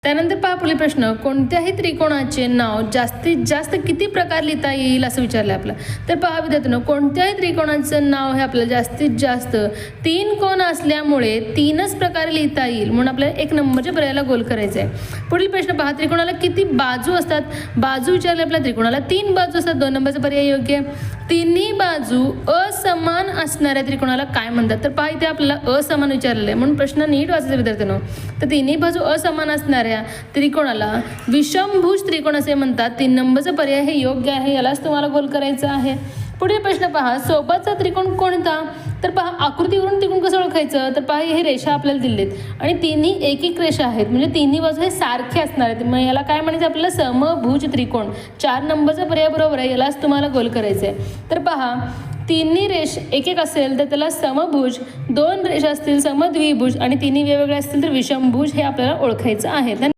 त्यानंतर पहा पुढील प्रश्न, कोणत्याही त्रिकोणाचे नाव जास्तीत जास्त किती प्रकार लिहिता येईल असं विचारलं आपलं. तर पहा विद्यार्थ्यांनो, कोणत्याही त्रिकोणाचं नाव हे आपल्याला जास्तीत जास्त 3 कोण असल्यामुळे 3च प्रकारे लिहिता येईल, म्हणून आपल्याला 1 नंबरच्या पर्यायाला गोल करायचं आहे. पुढील प्रश्न पहा, त्रिकोणाला किती बाजू असतात? बाजू विचारले आपल्या, त्रिकोणाला 3 बाजू असतात. 2 नंबरचा पर्याय योग्य. तिन्ही बाजू असमान असणाऱ्या त्रिकोणाला काय म्हणतात? तर पहा इथे आपल्याला असमान विचारलेलं आहे, म्हणून प्रश्न नीट वाचायचा विद्यार्थ्यांनो. तर तिन्ही बाजू असमान असणाऱ्या त्रिकोणाला विषमभुज त्रिकोण असे म्हणतात. 3 नंबरचा पर्याय हे योग्य आहे, यालाच तुम्हाला गोल करायचं आहे. पुढील प्रश्न पहा, सोबतचा त्रिकोण कोणता? तर पहा आकृतीवरून त्रिकोण कसं ओळखायचं? तर पहा हे रेषा आपल्याला दिलेत आणि तिन्ही एक रेषा आहेत, म्हणजे तिन्ही बाजू हे सारखे असणार आहेत, मग याला काय म्हणायचं आपल्याला? समभुज त्रिकोण. 4 नंबरचा पर्याय बरोबर आहे, यालाच तुम्हाला गोल करायचं आहे. तर पहा तिन्ही रेष एक असेल तर त्याला समभुज, 2 रेषा असतील समद्विभुज आणि तिन्ही वेगवेगळे असतील तर विषमभुज हे आपल्याला ओळखायचं आहे.